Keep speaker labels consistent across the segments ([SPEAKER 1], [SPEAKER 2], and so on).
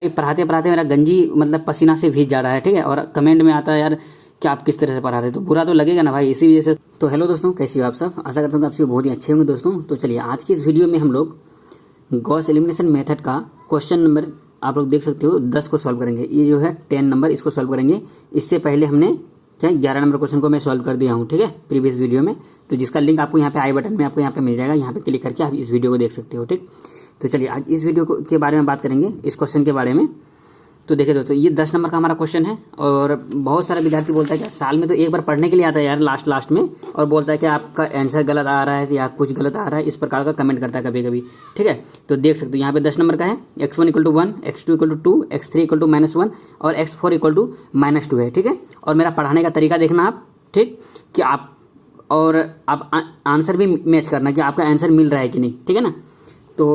[SPEAKER 1] पढ़ाते पढ़ाते मेरा गंजी मतलब पसीना से भीग जा रहा है, ठीक है। और कमेंट में आता है यार कि आप किस तरह से पढ़ा रहे हैं, तो बुरा तो लगेगा ना भाई, इसी वजह से। तो हेलो दोस्तों, कैसे हो आप सब? आशा करता हूँ आप सब बहुत ही अच्छे होंगे दोस्तों। तो चलिए आज की इस वीडियो में हम लोग गॉस एलिमिनेशन मेथड का क्वेश्चन नंबर आप लोग देख सकते हो 10 को सॉल्व करेंगे। ये जो है 10 नंबर इसको सॉल्व करेंगे। इससे पहले हमने क्या 11 नंबर क्वेश्चन को मैं सॉल्व कर दिया हूँ, ठीक है, प्रीवियस वीडियो में। तो जिसका लिंक आपको यहाँ पे आई बटन में आपको यहाँ पे मिल जाएगा, यहाँ पे क्लिक करके आप इस वीडियो को देख सकते हो, ठीक। तो चलिए आज इस वीडियो के बारे में बात करेंगे, इस क्वेश्चन के बारे में। तो देखिए दोस्तों, ये 10 नंबर का हमारा क्वेश्चन है। और बहुत सारा विद्यार्थी बोलता है कि साल में तो एक बार पढ़ने के लिए आता है यार लास्ट में, और बोलता है कि आपका आंसर गलत आ रहा है या कुछ गलत आ रहा है, इस प्रकार का कमेंट करता है कभी कभी, ठीक है। तो देख सकते हो यहाँ पे 10 नंबर का है। x1 = 1, x2 = 2, x3 = -1 और x4 = -2 है, ठीक है। और मेरा पढ़ाने का तरीका देखना आप, ठीक, कि आप आंसर भी मैच करना कि आपका आंसर मिल रहा है कि नहीं, ठीक है ना। तो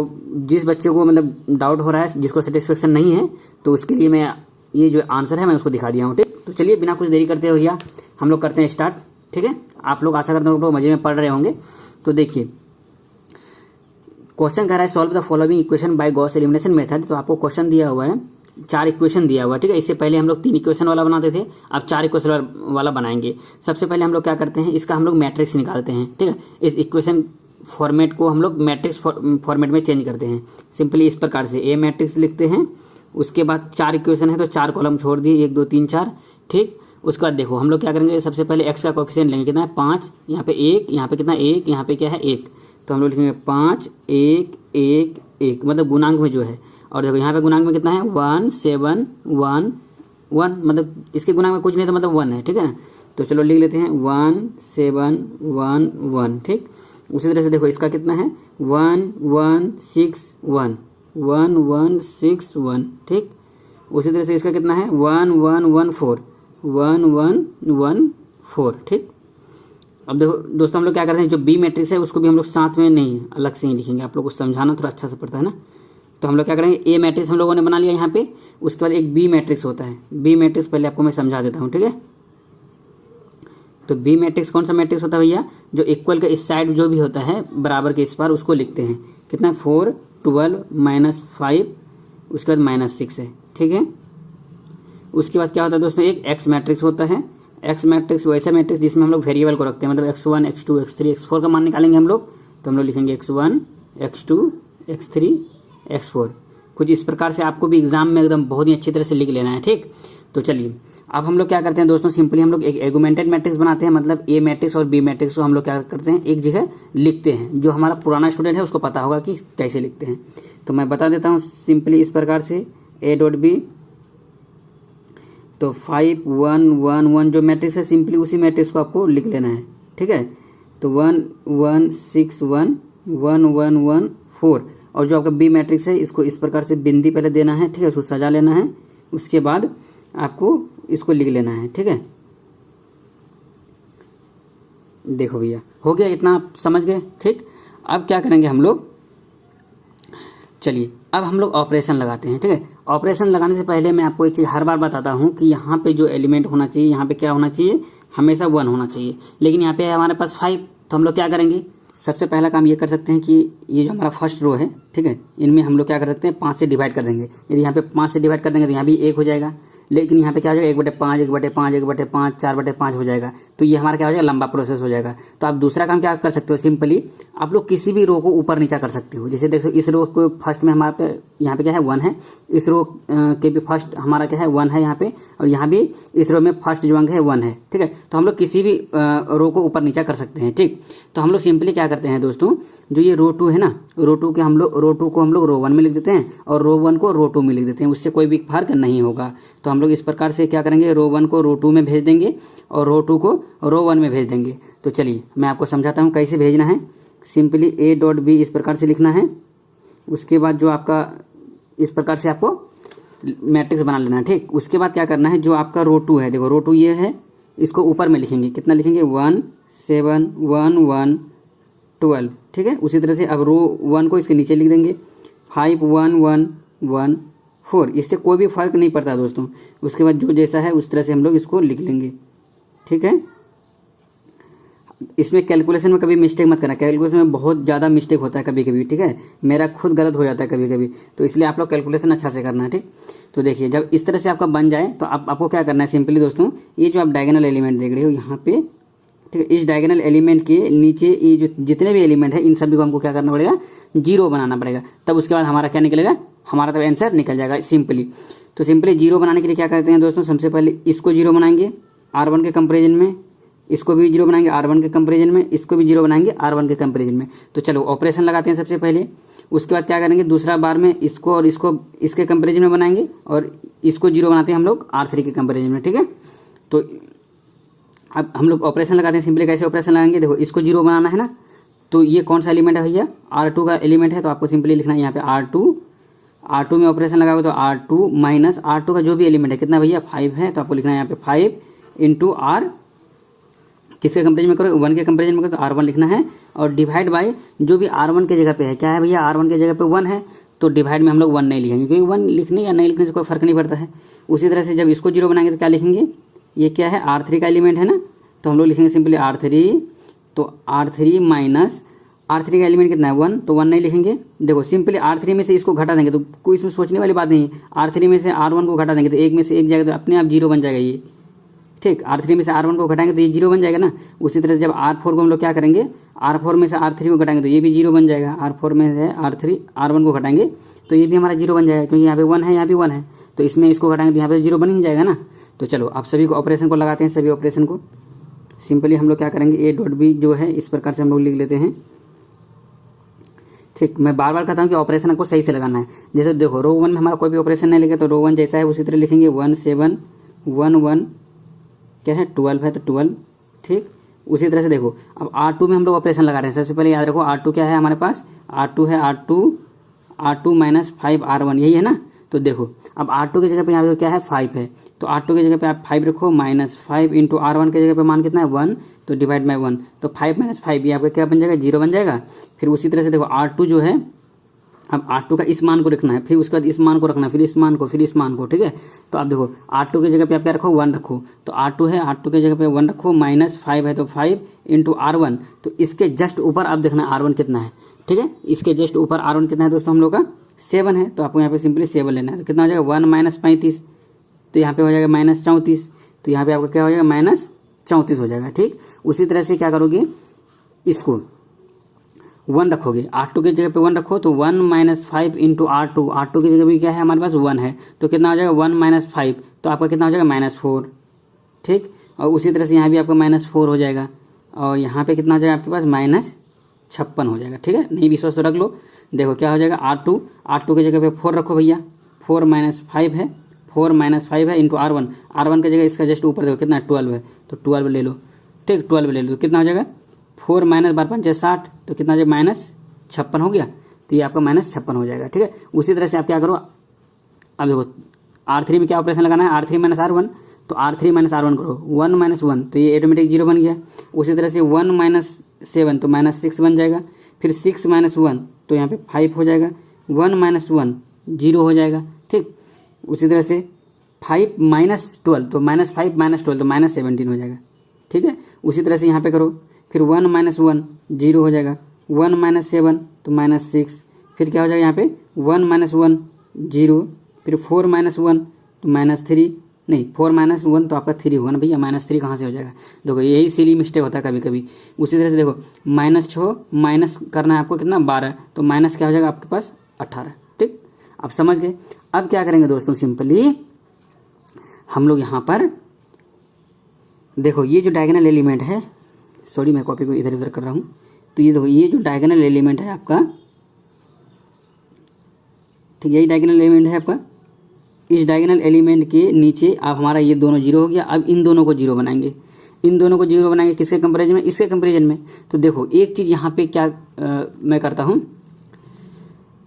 [SPEAKER 1] जिस बच्चे को मतलब डाउट हो रहा है, जिसको सेटिस्फेक्शन नहीं है, तो उसके लिए मैं ये जो आंसर है मैं उसको दिखा दिया हूँ, ठीक। तो चलिए बिना कुछ देरी करते हुए भैया हम लोग करते हैं स्टार्ट, ठीक है। आप लोग आशा करते हैं आप लोग मजे में पढ़ रहे होंगे। तो देखिए क्वेश्चन कह रहा है solve the following equation by Gauss elimination method. तो आपको क्वेश्चन दिया हुआ है, 4 इक्वेशन दिया हुआ है, ठीक है। इससे पहले हम लोग 3 इक्वेशन वाला बनाते थे, अब 4 इक्वेशन वाला बनाएंगे। सबसे पहले हम लोग क्या करते हैं, इसका हम लोग मैट्रिक्स निकालते हैं, ठीक है। इस इक्वेशन फॉर्मेट को हम लोग मैट्रिक्स फॉर्मेट में चेंज करते हैं। सिंपली इस प्रकार से ए मैट्रिक्स लिखते हैं। उसके बाद 4 इक्वेशन है तो 4 कॉलम छोड़ दिए, 1 2 3 4, ठीक। उसके बाद देखो हम लोग क्या करेंगे, सबसे पहले एक्स का कोएफिशिएंट लेंगे, कितना है 5, यहाँ पे 1, यहाँ पे कितना 1, यहाँ पे क्या है 1। तो हम लोग लिखेंगे 5 1 1 1, मतलब गुणांक में जो है। और देखो यहाँ पे गुणांक में कितना है 1 7 1 1, मतलब इसके गुणांक में कुछ नहीं तो मतलब 1 है, ठीक है ना। तो चलो लिख लेते हैं 1 7 1 1, ठीक। उसी तरह से देखो इसका कितना है 1 1 6 1 1 1 6 1, ठीक। उसी तरह से इसका कितना है 1 1 1 4 1 1 1 4, ठीक। अब देखो दोस्तों हम लोग क्या करते हैं, जो बी मैट्रिक्स है उसको भी हम लोग साथ में नहीं अलग से ही लिखेंगे, आप लोग को समझाना थोड़ा अच्छा से पड़ता है ना। तो हम लोग क्या करेंगे, ए मैट्रिक्स हम लोगों ने बना लिया यहाँ पे। उसके बाद एक बी मैट्रिक्स होता है, बी मैट्रिक्स पहले आपको मैं समझा देता हूँ, ठीक है। तो बी मैट्रिक्स कौन सा मैट्रिक्स होता है भैया, जो इक्वल के इस साइड जो भी होता है बराबर के इस पार, उसको लिखते हैं। कितना है 4 12 -5, उसके बाद -6 है, ठीक है। उसके बाद क्या होता है दोस्तों, एक एक्स मैट्रिक्स होता है। एक्स मैट्रिक्स वैसा मैट्रिक्स जिसमें हम लोग वेरिएबल को रखते हैं, मतलब x1 x2 x3 x4 का मान निकालेंगे हम लोग। तो हम लोग लिखेंगे x1 x2 x3 x4। कुछ इस प्रकार से आपको भी एग्जाम में एकदम बहुत ही अच्छी तरह से लिख लेना है, ठीक। तो चलिए अब हम लोग क्या करते हैं दोस्तों, सिंपली हम लोग एक एगुमेंटेड मैट्रिक्स बनाते हैं, मतलब ए मैट्रिक्स और बी मैट्रिक्स को हम लोग क्या करते हैं एक जगह लिखते हैं। जो हमारा पुराना स्टूडेंट है उसको पता होगा कि कैसे लिखते हैं, तो मैं बता देता हूँ सिंपली इस प्रकार से A.B। तो 5 1 1 1 जो मैट्रिक्स है, सिंपली उसी मैट्रिक्स को आपको लिख लेना है, ठीक है। तो 1 1 6 1 1 1 1 4, और जो आपका बी मैट्रिक्स है इसको इस प्रकार से बिंदी पहले देना है, ठीक है, उसको सजा लेना है। उसके बाद आपको इसको लिख लेना है, ठीक है। देखो भैया हो गया, इतना आप समझ गए, ठीक। अब क्या करेंगे हम लोग, चलिए अब हम लोग ऑपरेशन लगाते हैं, ठीक है। ऑपरेशन लगाने से पहले मैं आपको एक चीज हर बार बताता हूं कि यहाँ पे जो एलिमेंट होना चाहिए, यहाँ पे क्या होना चाहिए, हमेशा 1 होना चाहिए। लेकिन यहाँ पे है हमारे पास 5, तो हम लोग क्या करेंगे, सबसे पहला काम ये कर सकते हैं कि ये जो हमारा फर्स्ट रो है, ठीक है, इनमें हम लोग क्या कर सकते हैं 5 से डिवाइड कर देंगे। यदि यहाँ पे 5 से डिवाइड कर देंगे तो यहाँ भी 1 हो जाएगा, लेकिन यहाँ पे क्या हो जाएगा 1/5 1/5 1/5 4/5 हो जाएगा। तो ये हमारा क्या हो जाएगा, लंबा प्रोसेस हो जाएगा। तो आप दूसरा काम क्या कर सकते हो, सिंपली आप लोग किसी भी रो को ऊपर नीचा कर सकते हो। जैसे देखो इस रो को फर्स्ट में हमारे पे यहाँ पे क्या है 1 है, इस रो के भी फर्स्ट हमारा क्या है 1 है यहाँ पे, और यहाँ भी इस रो में फर्स्ट जो अंक है 1 है, ठीक है। तो हम लोग किसी भी रो को ऊपर नीचा कर सकते हैं, ठीक। तो हम लोग सिंपली क्या करते हैं दोस्तों, जो ये रो 2 है ना, रो 2 को हम लोग रो 1 में लिख देते हैं, और रो 1 को रो 2 में लिख देते हैं, उससे कोई भी फर्क नहीं होगा। तो हम लोग इस प्रकार से क्या करेंगे, रो 1 को रो 2 में भेज देंगे और रो 2 को रो 1 में भेज देंगे। तो चलिए मैं आपको समझाता हूँ कैसे भेजना है। सिंपली A.B इस प्रकार से लिखना है। उसके बाद जो आपका इस प्रकार से आपको मैट्रिक्स बना लेना है, ठीक। उसके बाद क्या करना है, जो आपका रो 2 है, देखो रो 2 ये है, इसको ऊपर में लिखेंगे। कितना लिखेंगे 1 7 1 1 12, ठीक है। उसी तरह से अब रो 1 को इसके नीचे लिख देंगे 5 1 1 1 4, इससे कोई भी फर्क नहीं पड़ता दोस्तों। उसके बाद जो जैसा है उस तरह से हम लोग इसको लिख लेंगे, ठीक है। इसमें कैलकुलेशन में कभी मिस्टेक मत करना, कैलकुलेशन में बहुत ज़्यादा मिस्टेक होता है कभी कभी, ठीक है, मेरा खुद गलत हो जाता है कभी कभी, तो इसलिए आप लोग कैलकुलेशन अच्छा से करना है, ठीक। तो देखिए जब इस तरह से आपका बन जाए तो आपको क्या करना है सिंपली दोस्तों, ये जो आप डायगोनल एलिमेंट देख रहे हो यहाँ पे, ठीक है, इस डायगोनल एलिमेंट के नीचे ये जो जितने भी एलिमेंट है इन सभी को हमको क्या करना पड़ेगा, 0 बनाना पड़ेगा, तब उसके बाद हमारा क्या निकलेगा, हमारा तब आंसर निकल जाएगा सिंपली। तो सिंपली 0 बनाने के लिए क्या करते हैं दोस्तों, सबसे पहले इसको 0 बनाएंगे R1 के कंपेरिजन में, इसको भी 0 बनाएंगे R1 के कंपेरिजन में, इसको भी 0 बनाएंगे R1 के कंपेरिजन में। तो चलो ऑपरेशन लगाते हैं सबसे पहले, उसके बाद क्या करेंगे, दूसरा बार में इसको और इसको इसके कंपेरिजन में बनाएंगे और इसको 0 बनाते हैं हम लोग R3 के कंपेरिजन में, ठीक है। तो अब हम लोग ऑपरेशन लगाते हैं सिंपली, कैसे ऑपरेशन लगाएंगे, देखो इसको 0 बनाना है ना, तो ये कौन सा एलिमेंट है भैया, R2 का एलिमेंट है, तो आपको सिंपली लिखना है यहाँ पे R2 में ऑपरेशन लगाओगे तो R2 माइनस R2 का जो भी एलिमेंट है कितना भैया 5 है, तो आपको लिखना है यहाँ पे 5 इंटू R, किसके कंपेरिजन में करो, 1 के कंपेरिजन में करो तो R1 लिखना है, और डिवाइड बाय जो भी R1 के जगह पे है, क्या है भैया R1 के जगह पे 1 है, तो डिवाइड में हम लोग 1 नहीं लिखेंगे, क्योंकि 1 लिखने या नहीं लिखने से कोई फर्क नहीं पड़ता है। उसी तरह से जब इसको 0 बनाएंगे तो क्या लिखेंगे, ये क्या है R3 का एलिमेंट है ना, तो हम लोग लिखेंगे सिंपली R3, तो R3 माइनस R3 का एलिमेंट कितना है 1, तो 1 नहीं लिखेंगे। देखो सिंपली R3 में से इसको घटा देंगे तो कोई इसमें सोचने वाली बात नहीं है, R3 में से R1 को घटा देंगे तो एक में से एक जाएगा तो अपने आप 0 बन जाएगा ये, ठीक। R3 में से R1 को घटाएंगे तो ये 0 बन जाएगा ना। उसी तरह से जब R4 को हम लोग क्या करेंगे, R4 में से R3 को घटाएंगे तो ये भी 0 बन जाएगा, R4 में से R1 को घटाएंगे तो ये भी हमारा 0 बन जाएगा, क्योंकि यहाँ पे 1 है यहाँ भी 1 है, तो इसमें इसको घटाएंगे तो यहाँ पे 0 बन ही जाएगा ना। तो चलो आप सभी को ऑपरेशन को लगाते हैं, सभी ऑपरेशन को सिंपली हम लोग क्या करेंगे, A डॉट B जो है इस प्रकार से हम लोग लिख लेते हैं, ठीक। मैं बार बार कहता हूँ कि ऑपरेशन आपको सही से लगाना है। जैसे देखो रो 1 में हमारा कोई भी ऑपरेशन नहीं लिखे तो रो 1 जैसा है उसी तरह लिखेंगे, 1 7 1 1 क्या है 12 है तो 12, ठीक। उसी तरह से देखो अब R2 में हम लोग ऑपरेशन लगा रहे हैं, सबसे पहले याद रखो R2 क्या है हमारे पास, R2 है R2 माइनस 5 R1, यही है ना। तो देखो अब R2 की जगह पे यहाँ पे क्या है 5 है, तो R2 की जगह पे आप 5 रखो, माइनस 5 इंटू R1 की जगह पे मान कितना है 1, तो डिवाइड बाय 1, तो 5 माइनस 5 ये आपका क्या बन जाएगा 0 बन जाएगा। फिर उसी तरह से देखो R2 जो है, अब R2 का इस मान को रखना है, फिर उसके बाद इस मान को रखना है, फिर इस मान को, फिर इस मान को, ठीक है। तो आप देखो R2 की जगह पे आप क्या रखो 1 रखो, तो R2 है R2 की जगह पे 1 रखो, माइनस 5 है तो 5 इंटू R1, तो इसके जस्ट ऊपर आप देखना R1 कितना है, ठीक है। इसके जस्ट ऊपर R1 कितना है दोस्तों हम लोग का 7 है, तो आपको यहाँ पे सिंपली 7 लेना है, तो कितना हो जाएगा 1 माइनस 35, तो यहाँ पे हो जाएगा माइनस 34, तो यहाँ पे आपका क्या हो जाएगा माइनस 34 हो जाएगा, ठीक। उसी तरह से क्या करोगे, इसको 1 रखोगे, R2 की जगह पे 1 रखो, तो 1 माइनस 5 इंटू R2 की जगह भी क्या है हमारे पास 1 है, तो कितना हो जाएगा 1 माइनस 5, तो आपका कितना हो जाएगा माइनस 4, ठीक। और उसी तरह से यहाँ भी आपका माइनस 4 हो जाएगा, और यहाँ पे कितना हो जाएगा आपके पास माइनस 56 हो जाएगा, ठीक है। नहीं विश्वास तो रख लो, देखो क्या हो जाएगा R2 की जगह पे 4 रखो भैया, 4 माइनस 5 है, 4 माइनस 5 है इंटू R1 की जगह इसका जस्ट ऊपर देखो कितना 12 है, तो 12 ले लो, ठीक, 12 ले लो, तो कितना हो जाएगा 4 माइनस 12 60, तो कितना हो जाएगा माइनस 56 हो गया, तो ये आपका माइनस 56 हो जाएगा, ठीक है। उसी तरह से आप क्या करो, अब देखो R3 में क्या ऑपरेशन लगाना है, R3 माइनस R1, तो R3 माइनस R1 करो, 1 माइनस 1, तो ये ऑटोमेटिक 0 बन गया। उसी तरह से 1 माइनस 7 तो माइनस 6 बन जाएगा, फिर 6 माइनस 1 तो यहाँ पे 5 हो जाएगा, 1 माइनस 1 0 हो जाएगा, ठीक। उसी तरह से 5 माइनस 12 तो माइनस 5 माइनस 12 तो माइनस 17 हो जाएगा, ठीक है। उसी तरह से यहाँ पे करो, फिर 1 माइनस 1 0 हो जाएगा, 1 माइनस 7 तो माइनस 6, फिर क्या हो जाएगा यहाँ पे 1 माइनस 1 0, फिर 4 माइनस 1 तो माइनस 3, नहीं 4 माइनस 1 तो आपका 3 होगा ना भैया, माइनस 3 कहाँ से हो जाएगा, देखो यही सिली मिस्टेक होता है कभी कभी। उसी तरह से देखो माइनस 6 माइनस करना है आपको कितना 12, तो माइनस क्या हो जाएगा आपके पास 18, ठीक। आप समझ गए। अब क्या करेंगे दोस्तों, सिंपली हम लोग यहाँ पर देखो ये जो डायगोनल एलिमेंट है, सॉरी मैं कॉपी को इधर उधर कर रहा हूँ, तो ये देखो ये जो डायगोनल एलिमेंट है आपका, ठीक, यही डायगोनल एलिमेंट है आपका, इस डायगोनल एलिमेंट के नीचे आप हमारा ये दोनों 0 हो गया। अब इन दोनों को 0 बनाएंगे, इन दोनों को 0 बनाएंगे किसके कंपेरिजन में, इसके कंपेरिजन में। तो देखो एक चीज यहाँ पे क्या मैं करता हूँ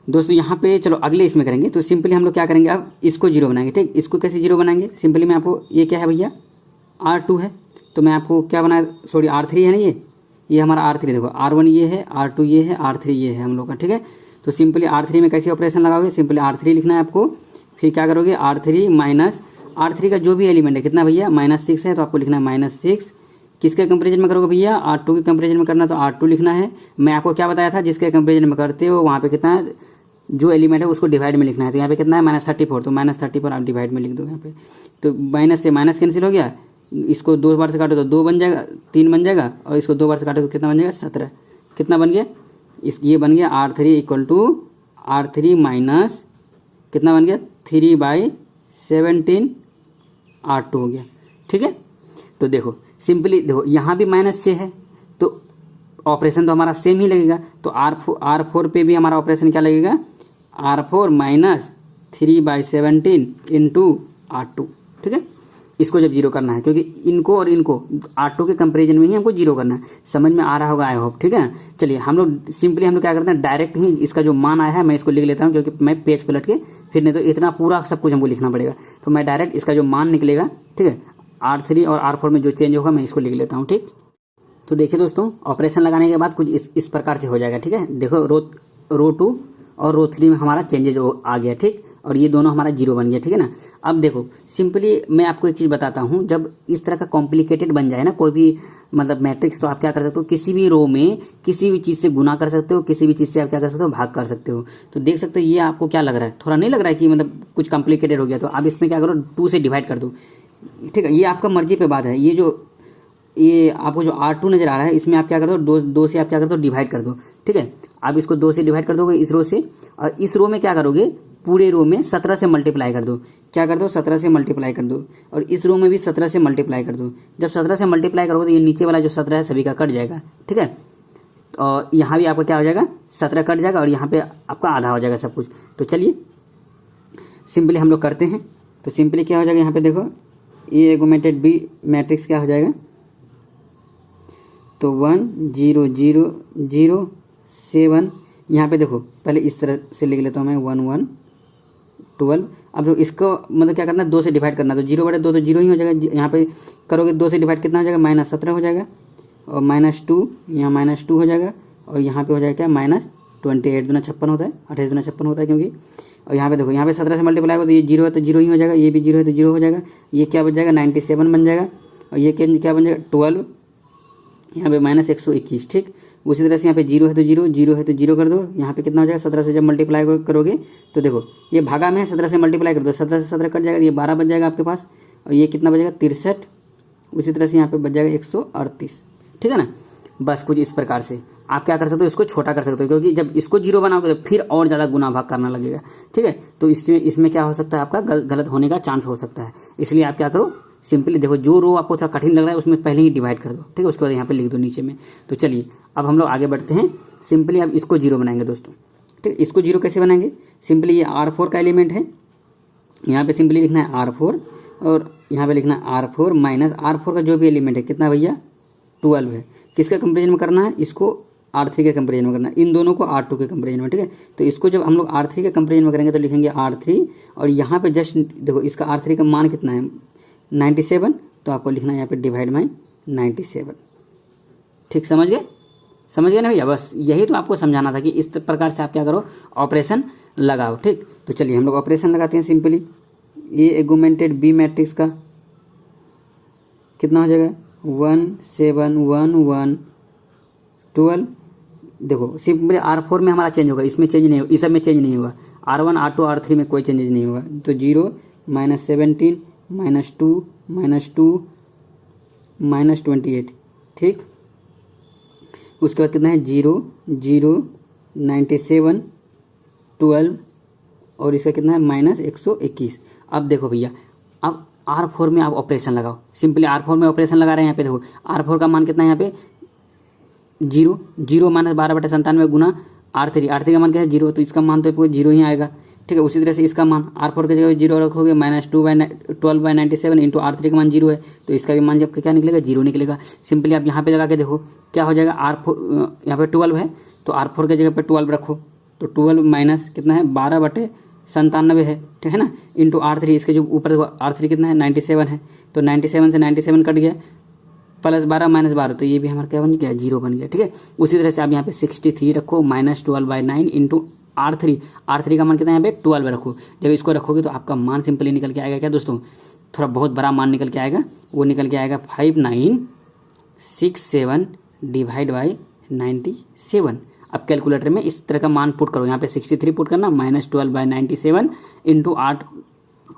[SPEAKER 1] दोस्तों, यहाँ पे चलो अगले इसमें करेंगे, तो सिंपली हम लोग क्या करेंगे, अब इसको 0 बनाएंगे, ठीक। इसको कैसे 0 बनाएंगे, सिंपली मैं आपको, ये क्या है भैया R2 है, तो मैं आपको क्या बनाया, सॉरी R3 है ना, ये हमारा R3, देखो R1 ये है, R2 ये है, R3 ये है हम लोग का, ठीक है। तो सिंपली R3 में कैसे ऑपरेशन लगाओगे, सिंपली R3 लिखना है आपको, फिर क्या करोगे R3 माइनस R3 का जो भी एलिमेंट है कितना भैया माइनस 6 है, तो आपको लिखना है माइनस 6 किसके कंपेरिजन में करोगे भैया, R2 के कंपेरिजन में करना, तो R2 लिखना है। मैं आपको क्या बताया था, जिसके कंपेरिजन में करते हो वहाँ पे कितना है, जो एलिमेंट है उसको डिवाइड में लिखना है। तो यहाँ पे कितना है -34, तो -34 आप डिवाइड में लिख दो यहाँ पे। तो माइनस से माइनस कैंसिल हो गया, इसको 2 बार से काटो तो 2 बन जाएगा, 3 बन जाएगा, और इसको 2 बार से काटो तो कितना बन जाएगा 17। कितना बन गया, ये बन गया R3 equal to R3 minus कितना बन गया 3/17 R2 हो गया। ठीक है, तो देखो सिंपली देखो यहाँ भी -6 है, तो ऑपरेशन तो हमारा सेम ही लगेगा। तो R4 पे भी हमारा ऑपरेशन क्या लगेगा, R4 माइनस 3/17 इंटू R2। ठीक है, इसको जब जीरो करना है, क्योंकि इनको और इनको R2 के कंपेरिजन में ही हमको जीरो करना है। समझ में आ रहा होगा आई होप। ठीक है, चलिए हम लोग क्या करते हैं, डायरेक्ट ही इसका जो मान आया है मैं इसको लिख लेता हूँ, क्योंकि मैं पेज पलट के फिर नहीं तो इतना पूरा सब कुछ हमको लिखना पड़ेगा। तो मैं डायरेक्ट इसका जो मान निकलेगा, ठीक है, R3 और R4 में जो चेंज होगा मैं इसको लिख लेता हूँ। ठीक, तो देखिए दोस्तों, ऑपरेशन लगाने के बाद कुछ इस प्रकार से हो जाएगा। ठीक है, देखो रो 2 और रो 3 में हमारा चेंजेज आ गया। ठीक, और ये दोनों हमारा जीरो बन गया। ठीक है ना, अब देखो सिंपली मैं आपको एक चीज बताता हूँ, जब इस तरह का कॉम्प्लिकेटेड बन जाए ना कोई भी मतलब मैट्रिक्स, तो आप क्या कर सकते हो, किसी भी रो में किसी भी चीज से गुना कर सकते हो, किसी भी चीज से आप क्या कर सकते हो, भाग कर सकते हो। तो देख सकते हो ये आपको क्या लग रहा है, थोड़ा नहीं लग रहा है कि मतलब कुछ कॉम्प्लिकेटेड हो गया, तो आप इसमें क्या करो 2 से डिवाइड कर दो। ठीक है, ये आपका मर्जी पे बात है। ये आपको जो R2 नजर आ रहा है, इसमें आप क्या कर दो, 2 से आप क्या कर दो, डिवाइड कर दो। ठीक है, आप इसको 2 से डिवाइड कर दोगे इस रो से, और इस रो में क्या करोगे, पूरे रो में 17 से मल्टीप्लाई कर दो। क्या कर दो, 17 से मल्टीप्लाई कर दो, और इस रो में भी 17 से मल्टीप्लाई कर दो। जब 17 से मल्टीप्लाई करोगे तो ये नीचे वाला जो 17 है सभी का कट जाएगा। ठीक है, और यहाँ भी आपका क्या हो जाएगा, 17 कट जाएगा, और यहाँ पे आपका आधा हो जाएगा सब कुछ। तो चलिए सिंपली हम लोग करते हैं। तो सिंपली क्या हो जाएगा, यहाँ पे देखो ये एगुमेंटेड बी मैट्रिक्स क्या हो जाएगा, तो 1 0 0 0 7। यहाँ पे देखो पहले इस तरह से लिख लेता हूँ मैं, 1 1 12। अब तो इसको मतलब क्या करना है, 2 से डिवाइड करना, तो 0/2 तो 0 ही हो जाएगा। यहाँ पे करोगे 2 से डिवाइड कितना हो जाएगा, -17 हो जाएगा, और -2 यहाँ -2 हो जाएगा, और यहाँ पे हो जाएगा क्या -28 दूना 56 होता है, 28 दूना 56 होता है क्योंकि। और यहाँ पे देखो, यहाँ पे 17 से मल्टीप्लाई होगा तो ये 0 है तो 0 ही हो जाएगा, ये भी 0 है तो 0 हो जाएगा। ये क्या बन जाएगा 97 बन जाएगा, और ये क्या बन जाएगा 12, यहाँ पे -121। ठीक, उसी तरह से यहाँ पे 0 है तो 0, 0 है तो 0 कर दो। यहाँ पे कितना हो जाएगा, 17 से जब मल्टीप्लाई करोगे तो देखो ये भागा में है, 17 से मल्टीप्लाई कर दो, 17 से 17 कट जाएगा, ये 12 बच जाएगा आपके पास, और ये कितना बचेगा 63। उसी तरह से यहाँ पे बच जाएगा 138। ठीक है ना, बस कुछ इस प्रकार से आप क्या कर सकते हो, इसको छोटा कर सकते हो, क्योंकि जब इसको 0 बनाओगे तो फिर और ज़्यादा गुना भाग करना लगेगा। ठीक है, तो इसमें क्या हो सकता है, आपका गलत होने का चांस हो सकता है। इसलिए आप क्या करो, सिंपली देखो जो रो आपको थोड़ा कठिन लग रहा है उसमें पहले ही डिवाइड कर दो। ठीक है, उसके बाद यहाँ पे लिख दो नीचे में। तो चलिए अब हम लोग आगे बढ़ते हैं। सिंपली अब इसको 0 बनाएंगे दोस्तों। ठीक, इसको 0 कैसे बनाएंगे, सिंपली ये R4 का एलिमेंट है, यहाँ पे सिंपली लिखना है R4, और यहाँ पे लिखना है R4 माइनस R4 का जो भी एलिमेंट है कितना भैया 12 है। किसका कंपेरिजन में करना है, इसको R3 के कंपेरिजन में करना है, इन दोनों को R2 के कंपेरिजन में। ठीक है, तो इसको जब हम लोग R3 के कंपेरिजन में करेंगे तो लिखेंगे R3, और यहाँ पे जस्ट देखो इसका R3 का मान कितना है 97, तो आपको लिखना है यहाँ पे डिवाइड बाय 97। ठीक, समझ गए ना भैया, बस यही तो आपको समझाना था कि इस प्रकार से आप क्या करो, ऑपरेशन लगाओ। ठीक, तो चलिए हम लोग ऑपरेशन लगाते हैं। सिंपली ये एगुमेंटेड बी मैट्रिक्स का कितना हो जाएगा 1 7 1 1 12। देखो सिंपली R4 में हमारा चेंज होगा, इसमें चेंज नहीं होगा, इस सब में चेंज नहीं होगा। R1 R2 R3 में कोई चेंजेस नहीं होगा। तो 0 -17 -2 -2 -28। ठीक, उसके बाद कितना है 0 0 97 12, और इसका कितना है -121। अब देखो भैया, अब R4 में आप ऑपरेशन लगाओ। सिंपली R4 में ऑपरेशन लगा रहे हैं। यहाँ पे देखो R4 का मान कितना है, यहाँ पे 0 0 -12/97 गुना R3 का मान क्या है 0, तो इसका मान तो 0 ही आएगा। ठीक है, उसी तरह से इसका मान R4 की जगह 0 रखोगे, -12/97 इंटू R3 का मान 0 है, तो इसका भी मान जब क्या निकलेगा 0 निकलेगा। सिंपली आप यहाँ पे लगा के देखो क्या हो जाएगा, R4 यहाँ पे 12 है तो R4 की जगह पे 12 रखो, तो 12 माइनस कितना है 12/97 है। ठीक है ना, इंटू R3, इसके जो ऊपर R3 कितना है 97 है, तो 97 से 97 कट गया, +12 -12, तो ये भी हमारा क्या बन गया 0 बन गया। ठीक है, उसी तरह से आप यहाँ पे 63 रखो, -12/9 इंटू R3 का मान कितना है यहाँ पे 12 रखो। जब इसको रखोगे तो आपका मान सिंपली निकल के आएगा क्या दोस्तों, थोड़ा बहुत बड़ा मान निकल के आएगा, वो निकल के आएगा 67 डिवाइड बाई 97। अब कैलकुलेटर में इस तरह का मान पुट करो, यहाँ पे 63 पुट करना, -12/97 इंटू 8,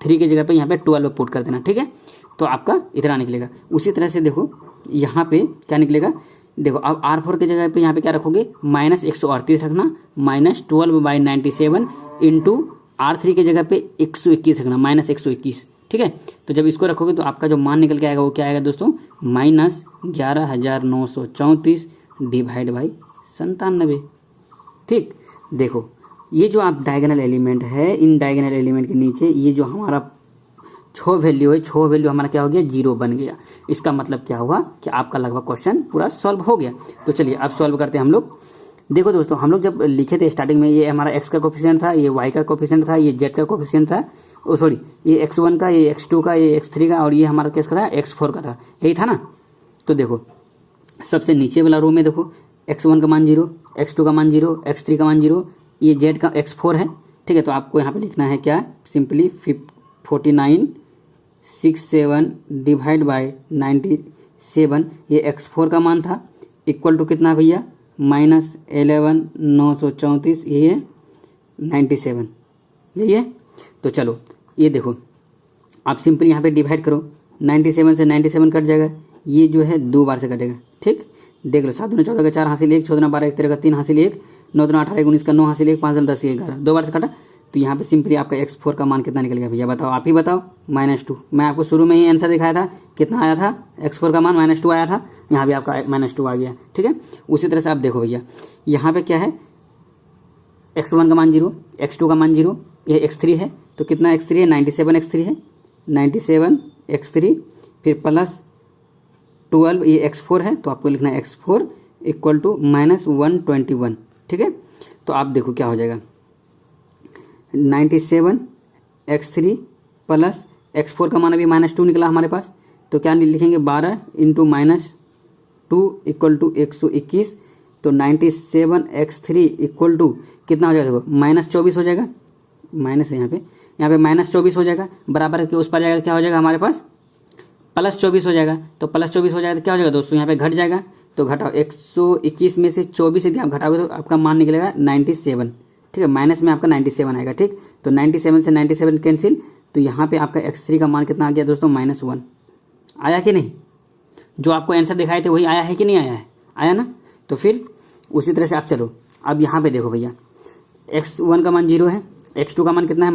[SPEAKER 1] 3 की जगह पे यहाँ पे 12 पुट कर देना, ठीक है। तो आपका इतना निकलेगा। उसी तरह से देखो यहाँ पे क्या निकलेगा, देखो अब R4 की जगह पे यहाँ पे क्या रखोगे, -138 रखना, -12/97 इंटू R3 की जगह पे 121 रखना, -121, ठीक है। तो जब इसको रखोगे तो आपका जो मान निकल के आएगा वो क्या आएगा दोस्तों, -11,934 डिवाइड बाई 97, ठीक। देखो ये जो आप डायगोनल एलिमेंट है, इन डायगोनल एलिमेंट के नीचे ये जो हमारा 6 वैल्यू है, 6 वैल्यू हमारा क्या हो गया, 0 बन गया। इसका मतलब क्या हुआ कि आपका लगभग क्वेश्चन पूरा सॉल्व हो गया। तो चलिए अब सॉल्व करते हैं हम लोग। देखो दोस्तों, हम लोग जब लिखे थे स्टार्टिंग में, ये हमारा x का कोफिशिएंट था, ये y का कोफिशिएंट था, ये z का कोफिशिएंट था, सॉरी ये x1 का, ये x2 का, ये x3 का, और ये हमारा किसका था, x4 का था, यही था ना। तो देखो सबसे नीचे वाला रो में देखो x1 का मान 0, x2 का मान 0, x3 का मान 0, ये z का x4 है, ठीक है। तो आपको यहाँ पे लिखना है क्या, सिंपली 4967 डिवाइड बाई 97, ये x4 का मान था, इक्वल टू कितना भैया, -11,934, ये है 97, यही है। तो चलो ये देखो आप सिंपली यहाँ पे डिवाइड करो, 97 से 97 कट जाएगा, ये जो है 2 बार से कटेगा, ठीक। देख लो 7 दूनी 14 का 4 हासिल 1, 14 12 1 13 का 3 हासिल 1, 9 दूनी 18 19 का 9 हासिल 1, 5 10 11, 2 बार से कटा। तो यहाँ पे सिंपली आपका x4 का मान कितना निकल गया भैया, बताओ, आप ही बताओ, -2। मैं आपको शुरू में ही आंसर दिखाया था, कितना आया था, x4 का मान -2 आया था, यहाँ भी आपका -2 आ गया, ठीक है। उसी तरह से आप देखो भैया, यहाँ पे क्या है, x1 का मान 0, x2 का मान 0, ये x3 है, तो कितना x3 है, 97 x3 है, 97 x3, फिर प्लस 12, ये x4 है, तो आपको लिखना है x4 इक्वल टू -121, ठीक है। तो आप देखो क्या हो जाएगा, 97 x3 प्लस x4 का मान अभी -2 निकला हमारे पास, तो क्या लिखेंगे, 12 इंटू -2 इक्वल टू 121, तो 97 x3 इक्वल टू कितना हो जाएगा, देखो -24 हो जाएगा, माइनस है यहाँ पे -24 हो जाएगा, बराबर के उस पर जाएगा, क्या हो जाएगा हमारे पास, +24 हो जाएगा। तो +24 हो जाएगा तो क्या हो जाएगा दोस्तों, यहाँ पे घट जाएगा, तो घटाओ 121 में से 24 यदि आप घटाओगे तो आपका मान निकलेगा 97, ठीक है, माइनस में आपका 97 आएगा, ठीक। तो 97 से 97 कैंसिल, तो यहाँ पे आपका x3 का मान कितना आ गया दोस्तों, -1 आया कि नहीं, जो आपको आंसर दिखाए थे वही आया है कि नहीं आया है, आया ना। तो फिर उसी तरह से आप चलो, अब यहाँ पे देखो भैया, x1 का मान 0 है, x2 का मान कितना है,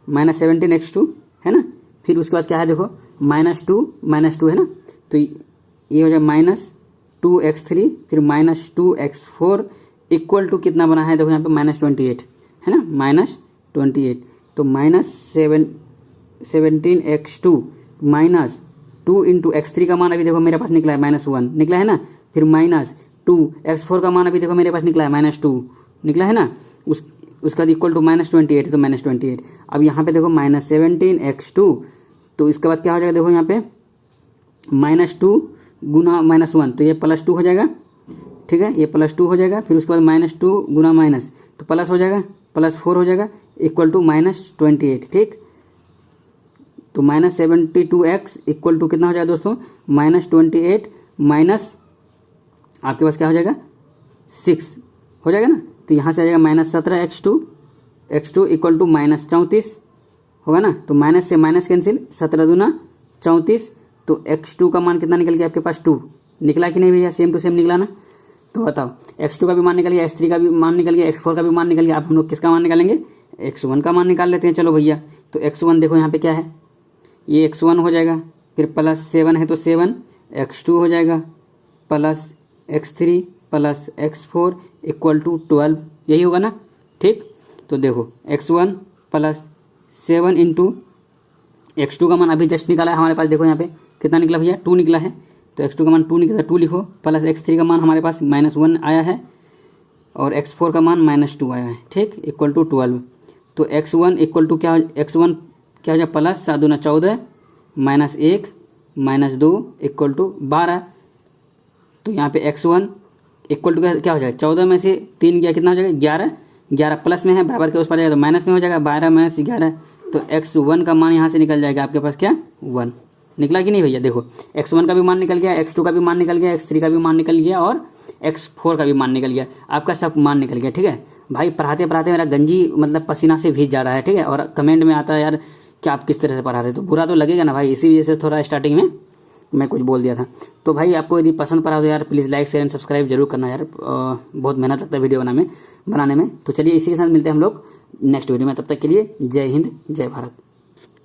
[SPEAKER 1] -17 x2 है ना। फिर उसके बाद क्या है, देखो -2 है ना, तो ये हो जाए -2 x3, फिर -2 x4 इक्वल टू कितना बना है, देखो यहाँ पे -28 है ना, -28, तो -17 x2 -2 इंटू x3 का मान अभी देखो मेरे पास निकला है -1 निकला है ना, फिर -2 x4 का मान अभी देखो मेरे पास निकला है -2 निकला है ना, उसका इक्वल टू -28, तो -28। अब यहाँ पे देखो -17 x2, तो इसके बाद क्या हो जाएगा, देखो यहाँ पे -2 गुना -1, तो ये +2 हो जाएगा, ठीक है, ये +2 हो जाएगा, फिर उसके बाद -2 गुना माइनस, तो प्लस हो जाएगा, +4 हो जाएगा, इक्वल टू -28, ठीक। तो -72x इक्वल टू कितना हो जाएगा दोस्तों, -28 माइनस आपके पास क्या हो जाएगा, 6 हो जाएगा ना, तो यहाँ से आ जाएगा -17 x2 इक्वल टू -34 होगा ना, तो माइनस से माइनस कैंसिल, 17 दूना 34, तो x2 का मान कितना निकल गया आपके पास, 2 निकला कि नहीं भैया, सेम टू सेम निकला ना। तो बताओ x2 का भी मान निकल गया, x3 का भी मान निकल गया, x4 का भी मान निकल गया, अब हम लोग किसका मान निकालेंगे, x1 का मान निकाल लेते हैं। चलो भैया, तो x1 देखो यहाँ पे क्या है, ये x1 हो जाएगा, फिर +7 है तो 7, x2 हो जाएगा, plus x3 plus x4 equal to 12, यही होगा ना, ठीक। तो देखो x1 प्लस 7 इंटू x2 का मान अभी जस्ट निकाला है हमारे पास, देखो यहाँ पे कितना निकला भैया, 2 निकला है, तो x2 का मान 2 निकला, 2 लिखो, प्लस x3 का मान हमारे पास -1 आया है, और x4 का मान -2 आया है, ठीक, इक्वल टू 12। तो x1 इक्वल टू क्या, x1 क्या हो जाए, प्लस 7 दूना 14 -1 -2 इक्वल टू 12, तो यहाँ पे x1 इक्वल टू क्या हो जाएगा, 14 में से 3 गया कितना हो जाएगा, 11, 11 प्लस में है, बराबर के उस पर जाएगा तो माइनस में हो जाएगा, 12 - 11, तो x1 का मान यहाँ से निकल जाएगा आपके पास क्या, 1, निकला कि नहीं भैया? देखो x1 का भी मान निकल गया, x2 का भी मान निकल गया, x3 का भी मान निकल गया और x4 का भी मान निकल गया, आपका सब मान निकल गया। ठीक है भाई, पढ़ाते पढ़ाते मेरा गंजी मतलब पसीना से भीग जा रहा है। ठीक है, और कमेंट में आता है यार कि आप किस तरह से पढ़ा रहे, तो बुरा तो लगेगा ना भाई, इसी वजह से थोड़ा स्टार्टिंग में मैं कुछ बोल दिया था। तो भाई आपको यदि पसंद पड़ा तो यार please like share and subscribe जरूर करना यार, बहुत मेहनत लगता है वीडियो बनाने में। तो चलिए इसी के साथ मिलते हैं हम लोग नेक्स्ट वीडियो में, तब तक के लिए जय हिंद जय भारत।